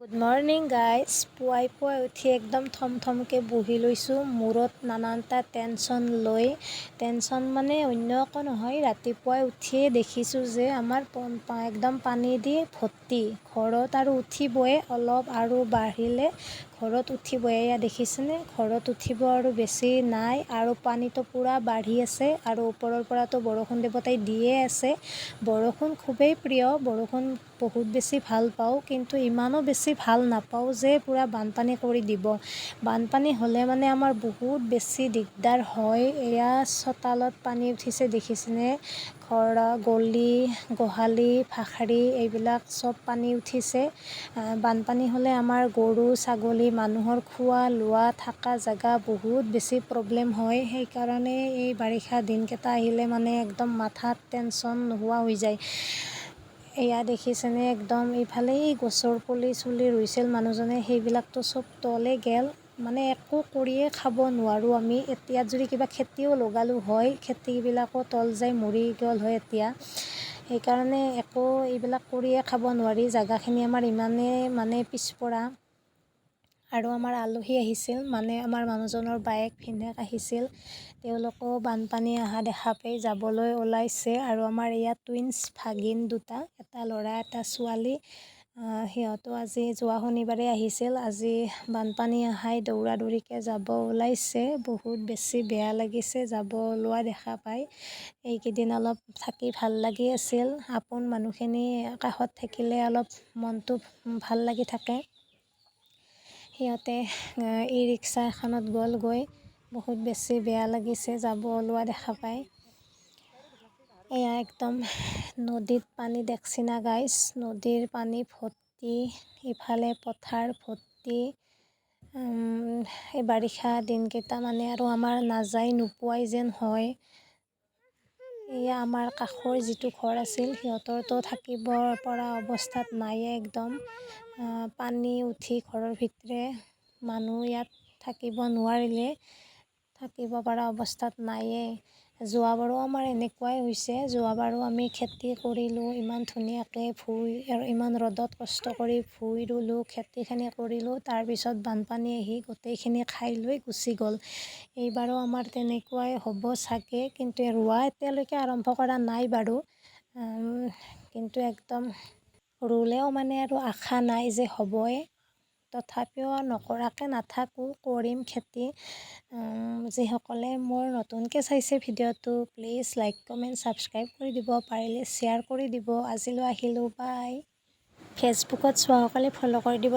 Good morning guys. পুৱাই উঠি একদম থমথমকৈ বহি লৈছোঁ। মূৰত নানানটা টেনশ্যন মানে অন্য একো নহয়। ৰাতিপুৱাই উঠিয়ে দেখিছোঁ যে আমাৰ একদম পানী দি ভৰ্তি। ঘৰত আৰু উঠিবই, অলপ আৰু বাঢ়িলে ঘৰত উঠিবই। এয়া দেখিছেনে, ঘৰত উঠিব আৰু বেছি নাই আৰু পানীটো পূৰা বাঢ়ি আছে আৰু ওপৰৰ পৰাতো বৰষুণ দেৱতাই দিয়ে আছে। বৰষুণ খুবেই প্ৰিয়, বৰষুণ বহুত বেছি ভাল পাওঁ, কিন্তু ইমানো বেছি ভাল নাপাওঁ যে পূৰা বানপানী কৰি দিব। বানপানী হ'লে মানে আমাৰ বহুত বেছি দিগদাৰ হয়। এয়া চোতালত পানী উঠিছে দেখিছেনে, গলি গোহালি ফাখাৰি এইবিলাক চব পানী উঠিছে। বানপানী হ'লে আমাৰ গৰু ছাগলী মানুহৰ খোৱা লোৱা থকা জেগা বহুত বেছি প্ৰব্লেম হয়। সেইকাৰণে এই বাৰিষা দিনকেইটা আহিলে মানে একদম মাথাত টেনশ্যন নোহোৱা হৈ যায়। এয়া দেখিছেনে, একদম ইফালে গছৰ পুলি চুলি ৰুইছিল মানুহজনে, সেইবিলাকতো চব তলে গেল। মানে একো কৰিয়ে খাব নোৱাৰোঁ আমি। এতিয়া যদি কিবা খেতিও লগালোঁ হয়, খেতিবিলাকো তল যাই মৰি গ'ল হয় এতিয়া। সেইকাৰণে একো এইবিলাক কৰিয়ে খাব নোৱাৰি। জেগাখিনি আমাৰ ইমানেই মানে পিছপৰা। আৰু আমাৰ আলহী আহিছিল, মানে আমাৰ মানুহজনৰ বায়েক ভিনীয়েক আহিছিল। তেওঁলোকো বানপানী অহা দেখা পাই যাবলৈ ওলাইছে। আৰু আমাৰ ইয়াত টুইনছ ভাগিন দুটা, এটা ল'ৰা এটা ছোৱালী। সিহঁতো আজি যোৱা শনিবাৰে আহিছিল। আজি বানপানী অহাই দৌৰা দৌৰিকৈ যাব ওলাইছে। বহুত বেছি বেয়া লাগিছে যাব ওলোৱা দেখা পাই। এইকেইদিন অলপ থাকি ভাল লাগি আছিল। আপোন মানুহখিনি কাষত থাকিলে অলপ মনটো ভাল লাগি থাকে। সিহঁতে ই ৰিক্সা এখনত গ'লগৈ। বহুত বেছি বেয়া লাগিছে যাব ওলোৱা দেখা পাই। এয়া একদম নদীত পানী দেখছি না গাইজ, নদীৰ পানী ভৰ্তি, ইফালে পথাৰ ভৰ্তি। এই বাৰিষা দিনকেইটা মানে আৰু আমাৰ নাযায় নোপোৱাই যেন হয়। এয়া আমাৰ কাষৰ যিটো ঘৰ আছিল, সিহঁতৰতো থাকিব পৰা অৱস্থাত নাইয়ে একদম। পানী উঠি ঘৰৰ ভিতৰে মানুহ ইয়াত থাকিব নোৱাৰিলে, থাকিব পৰা অৱস্থাত নাইয়ে। যোৱাবাৰো আমাৰ এনেকুৱাই হৈছে। যোৱাবাৰো আমি খেতি কৰিলোঁ ইমান ধুনীয়াকৈ, আৰু ইমান ৰ'দত কষ্ট কৰি ভুই ৰুলোঁ, খেতিখিনি কৰিলোঁ, তাৰপিছত বানপানী আহি গোটেইখিনি খাই লৈ গুচি গ'ল। এইবাৰো আমাৰ তেনেকুৱাই হ'ব চাগে, কিন্তু ৰোৱা এতিয়ালৈকে আৰম্ভ কৰা নাই বাৰু। কিন্তু একদম ৰুলেও মানে আৰু আশা নাই যে হ'বই। তথাপিও নকৰাকৈ নাথাকোঁ, কৰিম খেতি। যিসকলে মোৰ নতুনকৈ চাইছে ভিডিঅ'টো, প্লিজ লাইক কমেণ্ট ছাবস্ক্ৰাইব কৰি দিব, পাৰিলে শ্বেয়াৰ কৰি দিব। আজিলৈ আহিলোঁ, বাই। ফেচবুকত চোৱাসকলে ফ'ল' কৰি দিব।